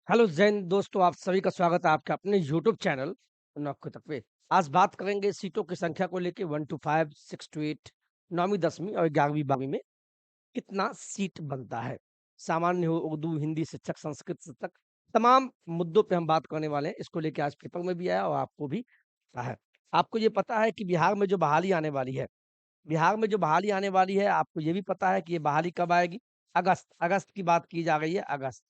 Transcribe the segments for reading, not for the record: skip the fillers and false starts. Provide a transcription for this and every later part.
Hello Jain दोस्तों, आप सभी का स्वागत है आपके अपने यूट्यूब चैनल नौकरी तक पे। आज बात करेंगे सीटों की संख्या को लेके 1 टू 5, 6 टू 8, 9वीं 10वीं और 11वीं 12वीं में कितना सीट बनता है। सामान्य हो, उर्दू, हिंदी शिक्षक, संस्कृत शिक्षक, तमाम मुद्दों पे हम बात करने वाले हैं। इसको लेके आज पेपर में भी आया और आपको भी पता है। आपको ये पता है कि बिहार में जो बहाली आने वाली है, आपको ये भी पता है कि ये बहाली कब आएगी? अगस्त, अगस्त की बात की जा रही है, अगस्त।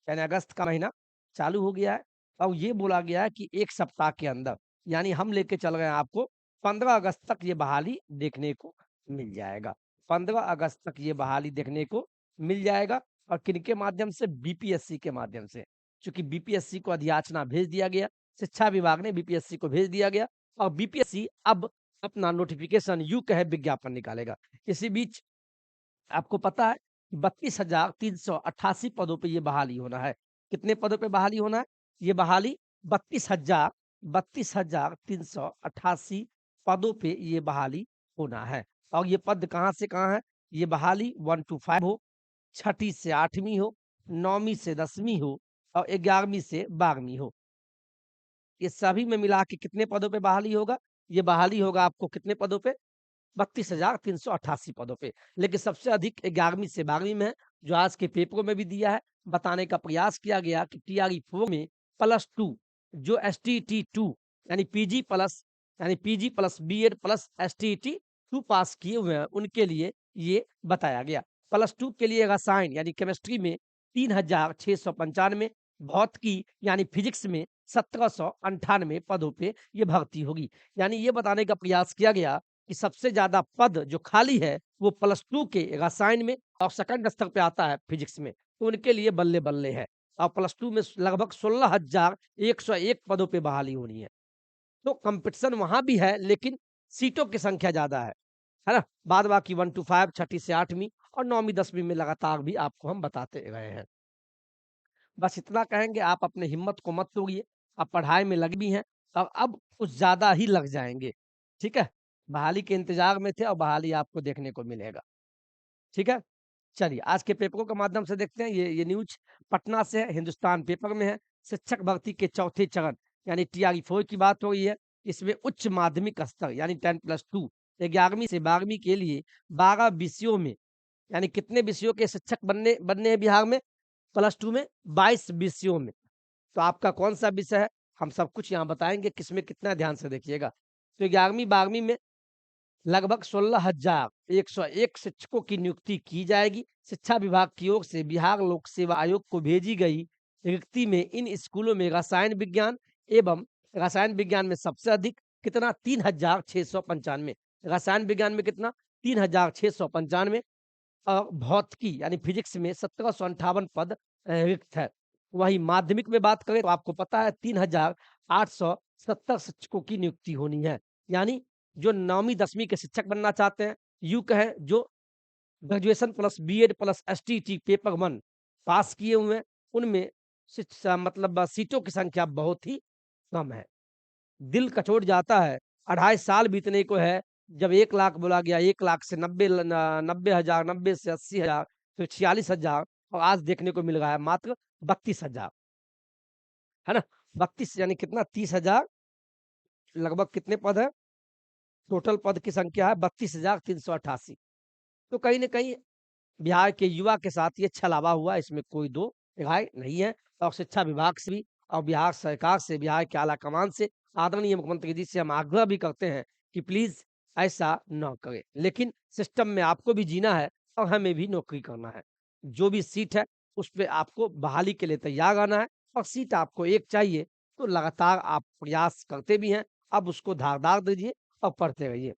यानी अगस्त का महीना चालू हो गया है और ये बोला गया है कि 1 सप्ताह के अंदर, यानी हम लेके चल रहे हैं आपको 15 अगस्त तक ये बहाली देखने को मिल जाएगा। 15 अगस्त तक ये बहाली देखने को मिल जाएगा और किनके माध्यम से? बीपीएससी के माध्यम से। चूँकि बीपीएससी को अधियाचना भेज दिया गया, शिक्षा विभाग ने बीपीएससी को भेज दिया गया और बीपीएससी अब अपना नोटिफ़िकेशन यूँ कहे विज्ञापन निकालेगा। इसी बीच आपको पता है 32,388 पदों पे ये बहाली होना है। कितने पदों पे बहाली होना है? ये बहाली 32,388 पदों पे ये बहाली होना है। और ये पद कहाँ से कहाँ है? ये बहाली 1 टू 5 हो, छठी से 8वीं हो, 9वीं से 10वीं हो और 11वीं से 12वीं हो। ये सभी में मिला के कितने पदों पे बहाली होगा? ये बहाली होगा आपको कितने पदों पे? 32,388 पदों पे। लेकिन सबसे अधिक 11वीं से 12वीं में है, जो आज के पेपरों में भी दिया है। बताने का प्रयास किया गया कि टीआरई 4 में +2 जो एसटीईटी 2 यानी PG plus BEd plus STET 2 pass किए हुए हैं, उनके लिए ये बताया गया। +2 के लिए रसायन यानी केमिस्ट्री में 3,695, भौतिकी यानी फिजिक्स में 1,798 पदों पे ये भर्ती होगी। यानी ये बताने का प्रयास किया गया कि सबसे ज़्यादा पद जो खाली है वो +2 के रसायन में और सेकंड स्तर पे आता है फिजिक्स में, तो उनके लिए बल्ले-बल्ले है। और +2 में लगभग 16,101 पदों पे बहाली होनी है। तो कॉम्पिटिशन वहाँ भी है लेकिन सीटों की संख्या ज़्यादा है ना? बाद बाकी 1 टू 5 छठी से 8वीं और 9वीं 10वीं में लगातार भी आपको हम बताते रहे हैं। बस इतना कहेंगे, आप अपने हिम्मत को मत तोड़िए, आप पढ़ाई में लगे भी हैं और अब कुछ ज़्यादा ही लग जाएँगे, ठीक है? बहाली के इंतज़ार में थे और बहाली आपको देखने को मिलेगा, ठीक है? चलिए, आज के पेपरों के माध्यम से देखते हैं, ये न्यूज़ पटना से है, हिंदुस्तान पेपर में है। शिक्षक भर्ती के चौथे चरण यानी टीआरई 4 की बात हो रही है। इसमें उच्च माध्यमिक स्तर यानी 10+2 11वीं से 12वीं के लिए 12 विषयों में यानी कितने विषयों के शिक्षक बनने बनने हैं बिहार में? +2 में 22 विषयों में। तो आपका कौन-सा विषय है? हम सब कुछ यहाँ बताएँगे, किसमें कितना ध्यान से देखिएगा। तो 11वीं 12वीं में लगभग 16,101 शिक्षकों की नियुक्ति की जाएगी। शिक्षा विभाग की ओर से बिहार लोक सेवा आयोग को भेजी गई रिक्ति में इन स्कूलों में रसायन विज्ञान में सबसे अधिक कितना? 3,695। रसायन विज्ञान में कितना? 3,695 और भौतिकी यानी फिजिक्स में 1758 पद रिक्त है। वहीं माध्यमिक में बात करें तो आपको पता है 3,870 शिक्षकों की नियुक्ति होनी है। यानी जो 9वीं 10वीं के शिक्षक बनना चाहते हैं, यूँ कहें जो graduation plus BEd plus STET paper 1 pass किए हुए हैं, उनमें शिक्षा मतलब सीटों की संख्या बहुत ही कम है। दिल कचोट जाता है, 2.5 साल बीतने को है, जब 1 लाख बोला गया, 1 लाख से 90,000, 90 से 80,000, फिर 46,000 और आज देखने को मिल रहा है मात्र 32,000, है ना? 32 यानी कितना? 30,000 लगभग कितने पद हैं? टोटल पद की संख्या है 32,388। तो कहीं न कहीं बिहार के युवा के साथ ये छलावा हुआ, इसमें कोई दो राय नहीं है और शिक्षा विभाग से भी और बिहार सरकार से, बिहार के आला कमान से, आदरणीय मुख्यमंत्री जी से हम आग्रह भी करते हैं कि प्लीज़ ऐसा ना करें। लेकिन सिस्टम में आपको भी जीना है और हमें भी नौकरी करना है। जो भी सीट है, उस पे आपको बहाली के लिए तैयार रहना है और सीट आपको एक चाहिए, तो लगातार आप प्रयास करते भी हैं। अब उसको धारदार दीजिए और पढ़ते रहिए।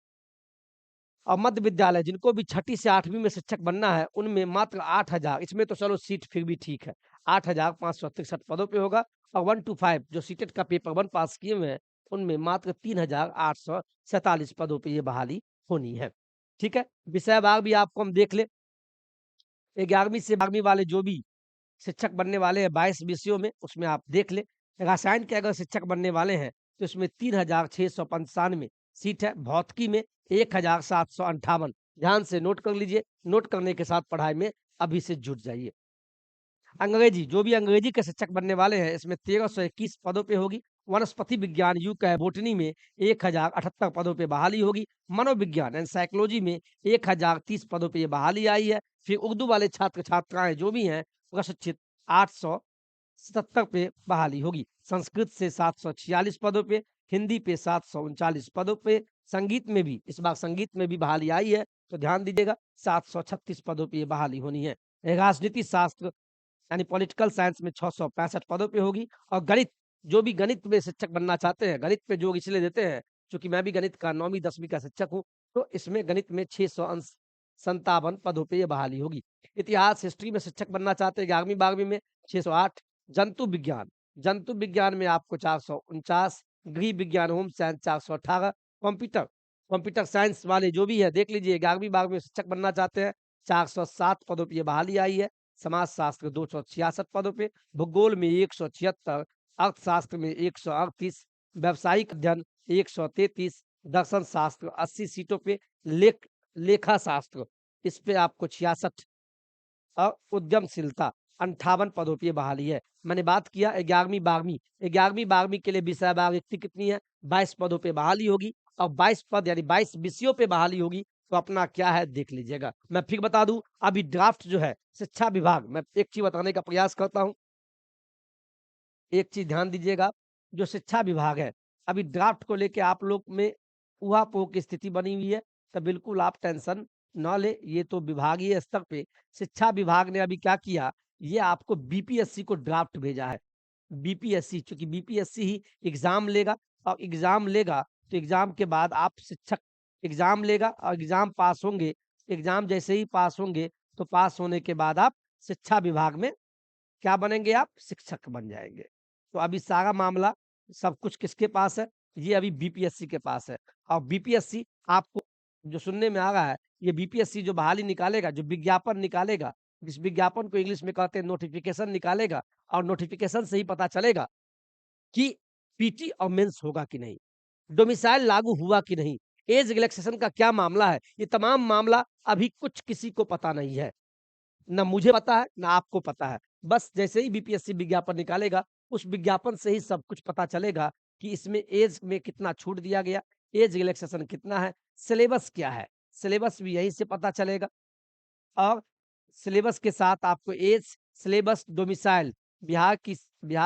और मध्य विद्यालय जिनको भी छठी से 8वीं में शिक्षक बनना है, उनमें मात्र 8,000 इसमें तो चलो सीट फिर भी ठीक है। 8,563 पदों पे होगा और 1 टू 5 जो सीटेट का पेपर 1 पास किए हुए हैं, उनमें मात्र 3,847 पदों पे ये बहाली होनी है। ठीक है? विषयवार भी आपको हम देख लें। 11वीं से 12वीं वाले जो भी शिक्षक बनने वाले हैं 22 विषयों में, उसमें आप देख लें। रसायन के अगर शिक्षक बनने वाले हैं, तो इसमें 3,695 सीट है। भौतिकी में 1,758। ध्यान से नोट कर लीजिए, नोट करने के साथ पढ़ाई में अभी से जुट जाइए। अंग्रेजी, जो भी अंग्रेजी के शिक्षक बनने वाले हैं, इसमें 1321 पदों पे होगी। वनस्पति विज्ञान यू कहे बॉटनी में 1078 पदों पे बहाली होगी। मनोविज्ञान एंड साइकोलॉजी में 1030 पदों पे ये बहाली आई है। फिर उर्दू वाले छात्र-छात्राएँ जो भी हैं, प्रशिक्षित 877 पे बहाली होगी। संस्कृत से 746 पदों पे, हिंदी पे 739 पदों पे, संगीत में भी इस बार संगीत में भी बहाली आई है, तो ध्यान दीजिएगा 736 पदों पे ये बहाली होनी है। राजनीति शास्त्र यानी पॉलिटिकल साइंस में 665 पदों पे होगी और गणित, जो भी गणित में शिक्षक बनना चाहते हैं, गणित पे जोर इसलिए देते हैं, चूँकि मैं भी गणित का 9वीं 10वीं का शिक्षक हूँ, तो इसमें गणित में 657 पदों पे ये बहाली होगी। इतिहास, हिस्ट्री में शिक्षक बनना चाहते हैं 11वीं 12वीं में 608, जंतु विज्ञान में आपको 449, गृह विज्ञान home science 418, computer computer science वाले जो भी है देख लीजिए 11वीं 12वीं में शिक्षक बनना चाहते हैं, 407 पदों पे ये बहाली आई है। समाजशास्त्र 266 पदों पे, भूगोल में 176, अर्थशास्त्र में 138, व्यावसायिक अध्ययन 133, दर्शन शास्त्र 80 सीटों पे, लेखा शास्त्र इस पे आपको 66 और उद्यमशीलता 58 पदों पे ये बहाली है। मैंने बात किया 11वीं 12वीं के लिए विषयवार रिक्ति कितनी है? 22 पदों पे बहाली होगी और 22 पद यानी 22 विषयों पे बहाली होगी, तो अपना क्या है देख लीजिएगा। मैं फिर बता दूं, अभी ड्राफ्ट जो है शिक्षा विभाग, मैं एक चीज बताने का प्रयास करता हूं, एक चीज ध्यान दीजिएगा, जो शिक्षा विभाग है, अभी ड्राफ्ट को लेके आप लोग में ऊहापोह की स्थिति बनी हुई है, तो बिल्कुल आप टेंशन ना ले, ये तो विभागीय स्तर पे शिक्षा विभाग ने अभी क्या किया, ये आपको बीपीएससी को ड्राफ्ट भेजा है। बीपीएससी, चूँकि बीपीएससी ही एग्ज़ाम लेगा और एग्ज़ाम लेगा, तो एग्ज़ाम के बाद आप शिक्षक, एग्ज़ाम लेगा और एग्ज़ाम पास होंगे, एग्ज़ाम जैसे ही पास होंगे, तो पास होने के बाद आप शिक्षा विभाग में क्या बनेंगे आप? शिक्षक बन जाएँगे। तो अभी सारा मामला सब कुछ किसके पास है? ये अभी बीपीएससी के पास है और बीपीएससी आपको जो सुनने में आ रहा है, ये बीपीएससी जो बहाली निकालेगा, जो विज्ञापन निकालेगा, जिस विज्ञापन को इंग्लिश में कहते हैं नोटिफ़िकेशन निकालेगा और नोटिफ़िकेशन से ही पता चलेगा कि पीटी और मेंस होगा कि नहीं, डोमिसाइल लागू हुआ कि नहीं, ऐज रिलैक्सेशन का क्या मामला है, ये तमाम मामला अभी कुछ किसी को पता नहीं है। ना मुझे पता है, ना आपको पता है। बस जैसे ही बीपीएससी विज्ञापन निकालेगा, उस विज्ञापन से ही सब कुछ पता चलेगा कि इसमें ऐज में कितना छूट दिया गया, ऐज रिलैक्सेशन कितना है, सिलेबस क्या है, सिलेबस भी यहीं से पता चलेगा। और सिलेबस के साथ आपको ऐज, सिलेबस, डोमिसाइल, बिहार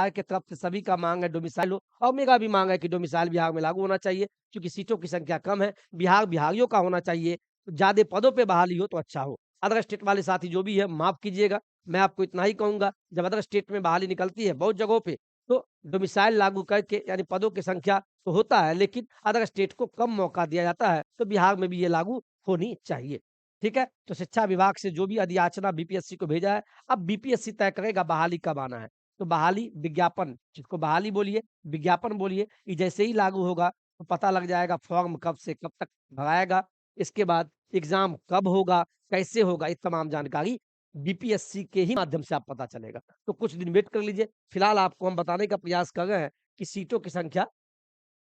की तरफ से सभी का माँग है डोमिसाइल हो और मेरा भी माँग है कि डोमिसाइल बिहार में लागू होना चाहिए, क्योंकि सीटों की संख्या कम है, बिहारियों का होना चाहिए, ज़्यादा पदों पे बहाली हो तो अच्छा हो। अदर स्टेट वाले साथी जो भी है माफ़ कीजिएगा, मैं आपको इतना ही कहूँगा, जब अदर स्टेट में बहाली निकलती है बहुत जगहों पे, तो डोमिसाइल लागू करके यानी पदों की संख्या तो होता है, लेकिन अदर स्टेट को कम मौका दिया जाता है, तो बिहार में भी ये लागू होनी चाहिए। ठीक है? तो शिक्षा विभाग से जो भी अधियाचना बीपीएससी को भेजा है, अब बीपीएससी तय करेगा बहाली कब आना है। तो बहाली विज्ञापन, जिसको बहाली बोलिए, विज्ञापन बोलिए, ये जैसे ही लागू होगा, तो पता लग जाएगा फॉर्म कब से कब तक भराएगा, इसके बाद एग्ज़ाम कब होगा, कैसे होगा, ये तमाम जानकारी बीपीएससी के ही माध्यम से आप पता चलेगा। तो कुछ दिन वेट कर लीजिए, फिलहाल आपको हम बताने का प्रयास कर रहे हैं कि सीटों की संख्या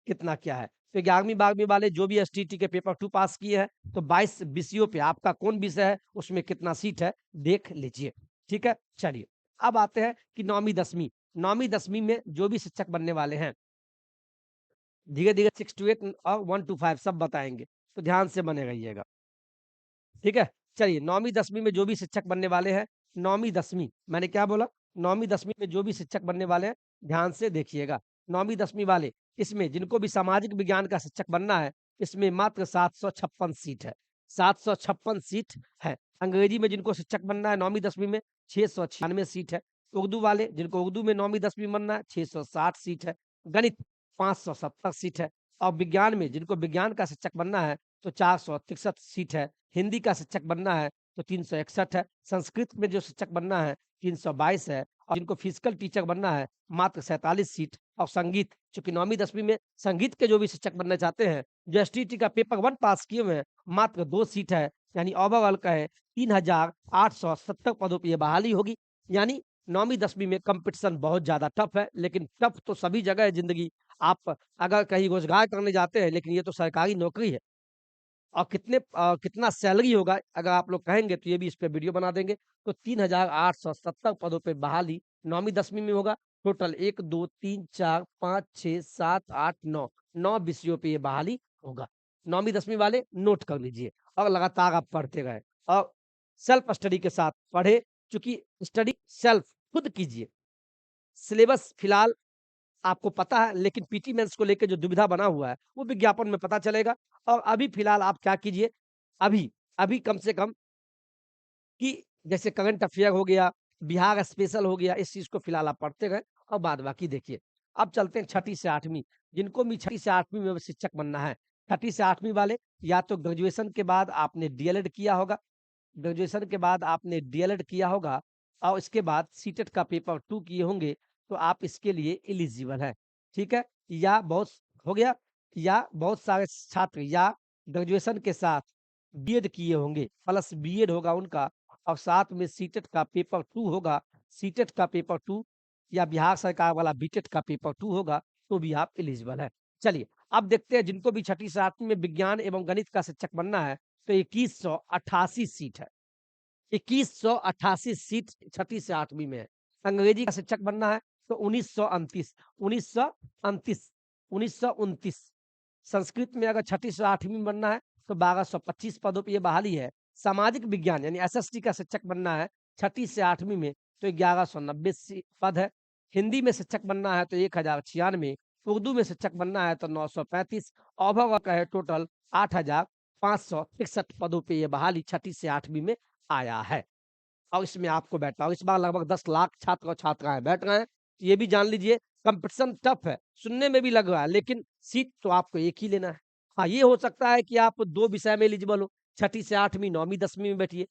कितना क्या है। तो 11वीं 12वीं वाले जो भी एसटीटी के पेपर 2 पास किए हैं, तो 22 विषयों पे आपका कौन विषय है, उसमें कितना सीट है, देख लीजिए। ठीक है? चलिए, अब आते हैं कि 9वीं 10वीं। 9वीं 10वीं में जो भी शिक्षक बनने वाले हैं, धीरे-धीरे 6 टू 8 और 1 टू 5 सब बताएँगे, तो ध्यान से बने रहिएगा। ठीक है? चलिए 9वीं 10वीं में जो भी शिक्षक बनने वाले हैं, 9वीं 10वीं मैंने क्या बोला? 9वीं 10वीं में जो भी शिक्षक बनने वाले हैं, ध्यान से देखिएगा। 9वीं 10वीं वाले, इसमें जिनको भी सामाजिक विज्ञान का शिक्षक बनना है, इसमें मात्र 756 सीट है। 756 सीट है। अंग्रेजी में जिनको शिक्षक बनना है 9वीं 10वीं में, 696 सीट है। उर्दू वाले, जिनको उर्दू में 9वीं 10वीं बनना है, 660 सीट है। गणित 570 सीट है और विज्ञान में जिनको विज्ञान का शिक्षक बनना है, तो 463 सीट है। हिंदी का शिक्षक बनना है तो 361 है, संस्कृत में जो शिक्षक बनना है 322 है और जिनको फिजिकल टीचर बनना है मात्र 47 सीट और संगीत, चूँकि 9वीं 10वीं में संगीत के जो भी शिक्षक बनना चाहते हैं, जो एसटीईटी का पेपर 1 पास किए हुए हैं, मात्र 2 सीट है, यानी ओवरऑल कहें 3870 पदों पे ये बहाली होगी। यानी 9वीं 10वीं में कॉम्पिटिशन बहुत ज़्यादा टफ है, लेकिन टफ तो सभी जगह है ज़िंदगी। आप अगर कहीं रोज़गार करने जाते हैं, लेकिन ये तो सरकारी नौकरी है। और कितना सैलरी होगा अगर आप लोग कहेंगे तो ये भी इस पे वीडियो बना देंगे। तो 3,870 पदों पे बहाली 9वीं 10वीं में होगा। टोटल 1 2 3 4 5 6 7 8 9 9 विषयों पे ये बहाली होगा। 9वीं 10वीं वाले नोट कर लीजिए और लगातार आप पढ़ते रहें और सेल्फ स्टडी के साथ पढ़े, चूंकि स्टडी सेल्फ खुद कीजिए। सिलेबस फिलहाल आपको पता है, लेकिन पीटी मेंस को लेके जो दुविधा बना हुआ है वो विज्ञापन में पता चलेगा। और अभी फिलहाल आप क्या कीजिए, अभी अभी कम से कम कि जैसे करंट अफेयर हो गया, बिहार स्पेशल हो गया, इस चीज को फिलहाल आप पढ़ते गए और बाद बाकी देखिए। अब चलते हैं छठी से आठवीं। जिनको भी छठी से आठवीं में शिक्षक बनना है, छठी से आठवीं वाले या तो ग्रेजुएशन के बाद आपने डीएलएड किया होगा, ग्रेजुएशन के बाद आपने डीएलएड किया होगा और इसके बाद सीटेट का पेपर 2 किए होंगे, तो आप इसके लिए एलिजिबल हैं। ठीक है? या बहुत हो गया, या बहुत सारे छात्र या ग्रेजुएशन के साथ बीएड किए होंगे, प्लस बीएड होगा उनका और साथ में सीटेट का पेपर 2 होगा। सीटेट का पेपर 2 या बिहार सरकार वाला बीटेट का पेपर 2 होगा, तो भी आप एलिजिबल हैं। चलिए, अब देखते हैं जिनको भी छठी से आठवीं में विज्ञान एवं गणित का शिक्षक बनना है, तो 2188 सीट है। 2188 सीट छठी से आठवीं में है। अंग्रेजी का शिक्षक बनना है तो 1929 1929 1929। संस्कृत में अगर छठी से आठवीं में बनना है तो 1225 पदों पर यह बहाली है। सामाजिक विज्ञान यानी एसएसटी का शिक्षक बनना है छठी से आठवीं में तो 1190 पद है। हिंदी में शिक्षक बनना है तो 1096। उर्दू में शिक्षक बनना है तो 935। ओवरऑल का है टोटल 8,561 पदों पे ये बहाली छठी से आठवीं में आया है। और इसमें आपको बैठना और इस बार लगभग 10 लाख छात्र और छात्राएं बैठ रहे हैं। ये भी जान लीजिए कंपटीशन टफ है, सुनने में भी लग रहा है, लेकिन सीट तो आपको एक ही लेना है। हाँ, ये हो सकता है कि आप 2 विषय में एलिजिबल हो, छठी से आठवीं 9वीं 10वीं में बैठिए,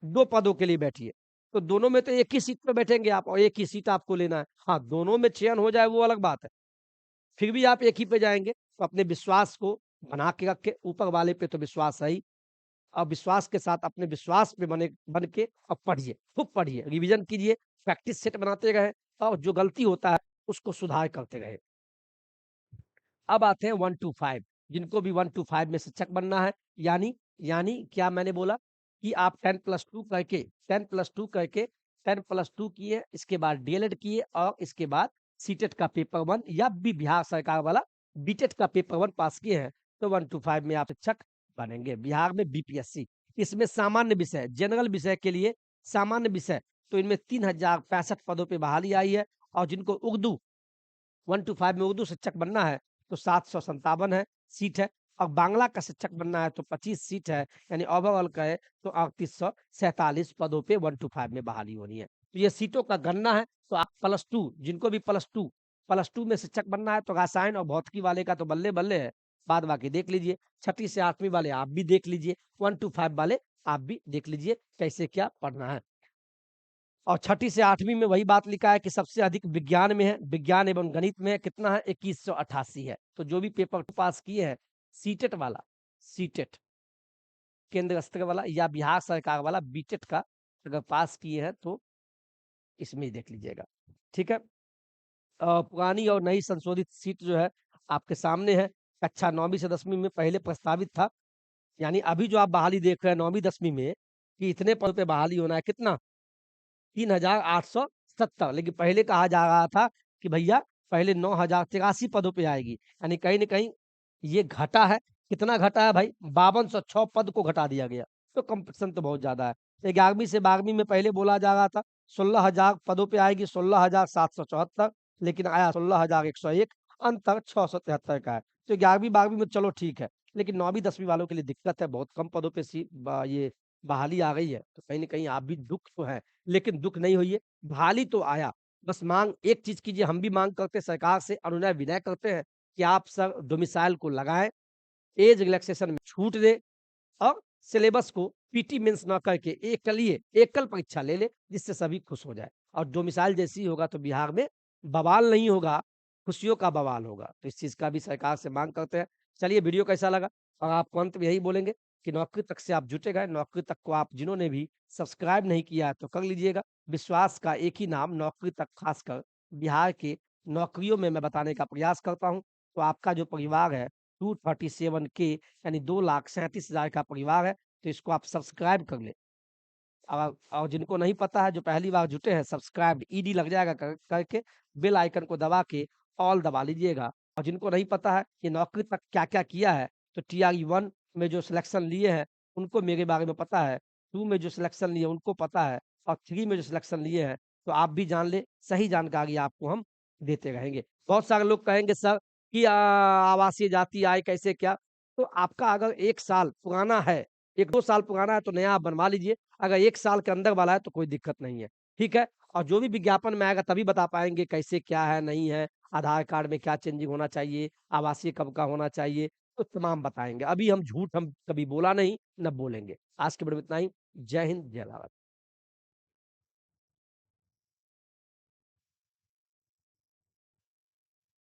2 पदों के लिए बैठिए, तो दोनों में तो एक ही सीट पे बैठेंगे आप और एक ही सीट आपको लेना है। हाँ, दोनों में चयन हो जाए वो अलग बात है, फिर भी आप एक ही पे जाएंगे, तो अपने विश्वास को बना के रखे, ऊपर वाले पे तो विश्वास है ही। और विश्वास के साथ अपने विश्वास पे बन के और पढ़िए, खूब पढ़िए, रिवीजन कीजिए, प्रैक्टिस सेट बनाते रहे और जो गलती होता है उसको सुधार करते रहे। अब आते हैं 1 टू 5। जिनको भी 1 टू 5 में शिक्षक बनना है, यानी यानी क्या मैंने बोला कि आप 10+2 करके 10+2 करके 10+2 किए, इसके बाद डीएलएड किए और इसके बाद सीटेट का पेपर 1 या भी बिहार सरकार वाला बीटेट का पेपर 1 पास किए हैं, तो 1 टू 5 में आप शिक्षक बनेंगे। बिहार में बीपीएससी, इसमें सामान्य विषय, जनरल विषय के लिए सामान्य विषय, तो इनमें 3065 पदों पे बहाली आई है। और जिनको उर्दू 1 टू 5 में उर्दू शिक्षक बनना है तो 757 है सीट है। और बांग्ला का शिक्षक बनना है तो 25 सीट है, यानी ओवरऑल कहे तो 3847 पदों पे 1 टू 5 में बहाली होनी है। तो ये सीटों का गणना है। तो आप +2, जिनको भी +2 में शिक्षक बनना है तो रसायन और भौतिकी वाले का तो बल्ले बल्ले है, बाद बाकी देख लीजिए। छठी से आठवीं वाले आप भी देख लीजिए, 1 टू 5 वाले आप भी देख लीजिए कैसे क्या पढ़ना है। और छठी से आठवीं में वही बात लिखा है कि सबसे अधिक विज्ञान में है, विज्ञान एवं गणित में है, कितना है 2188 है। तो जो भी पेपर पास किए हैं सीटेट वाला, सीटेट केंद्र स्तर वाला या बिहार सरकार वाला बीटेट का अगर पास किए हैं तो इसमें ही देख लीजिएगा। ठीक है? पुरानी और नई संशोधित सीट जो है आपके सामने है। कक्षा 9वीं से 10वीं में पहले प्रस्तावित था, यानी अभी जो आप बहाली देख रहे हैं 9वीं 10वीं में कि इतने पद पे बहाली होना है, कितना 3,870, लेकिन पहले कहा जा रहा था कि भैया पहले 9,083 पदों पे आएगी, यानी कहीं न कहीं ये घटा है। कितना घटा है भाई? 5206 पद को घटा दिया गया, तो कॉम्पिटिशन तो बहुत ज़्यादा है। 11वीं से 12वीं में पहले बोला जा रहा था 16,000 पदों पे आएगी, 16,774, लेकिन आया 16,101, अंतर 673 का है। तो 11वीं 12वीं में चलो ठीक है, लेकिन 9वीं 10वीं वालों के लिए दिक्कत है, बहुत कम पदों पे ये बहाली आ गई है, तो कहीं न कहीं आप भी दुःख तो है। लेकिन दुःख नहीं होइए, बहाली तो आया। बस माँग एक चीज़ कीजिए, हम भी माँग करते हैं सरकार से, अनुनय विनय करते हैं कि आप सर डोमिसाइल को लगाएँ, ऐज रिलैक्सेशन में छूट दें और सिलेबस को पीटी मेंस ना करके एकल परीक्षा ले ले, जिससे सभी खुश हो जाएँ। और डोमिसाइल जैसे ही होगा तो बिहार में बवाल नहीं होगा, खुशियों का बवाल होगा। तो इस चीज़ का भी सरकार से माँग करते हैं। चलिए, वीडियो कैसा लगा? और आपको अंत में यही बोलेंगे कि नौकरी तक से आप जुटे गए, नौकरी तक को आप जिन्होंने भी सब्सक्राइब नहीं किया है तो कर लीजिएगा। विश्वास का एक ही नाम नौकरी तक, खासकर बिहार के नौकरियों में मैं बताने का प्रयास करता हूँ। तो आपका जो परिवार है 237 के यानी 2,37,000 का परिवार है, तो इसको आप सब्सक्राइब कर लें। और जिनको नहीं पता है, जो पहली बार जुटे हैं, सब्सक्राइब ईडी लग जाएगा करके बेल आइकन को दबा के ऑल दबा लीजिएगा। और जिनको नहीं पता है कि नौकरी तक क्या-क्या किया है, तो टीआरई 1 में जो सिलेक्शन लिए हैं, उनको मेरे बारे में पता है, 2 में जो सिलेक्शन लिए उनको पता है, और 3 में जो सिलेक्शन लिए हैं, तो आप भी जान लें, सही जानकारी आपको हम देते रहेंगे। बहुत सारे लोग कहेंगे सर कि आवासीय जाति आय कैसे क्या? तो आपका अगर 1 साल पुराना है, 1-2 साल पुराना है तो नया आप बनवा लीजिए। अगर 1 साल के अंदर वाला है तो कोई दिक्कत नहीं है, ठीक है? और जो भी विज्ञापन में आएगा तभी बता पाएँगे कैसे क्या है, नहीं है, आधार कार्ड में क्या चेंजिंग होना चाहिए, आवासीय कब का होना चाहिए, तो तमाम बताएँगे। अभी हम झूठ हम कभी बोला नहीं, ना बोलेंगे। आज के वीडियो में इतना ही। जय हिंद, जय भारत।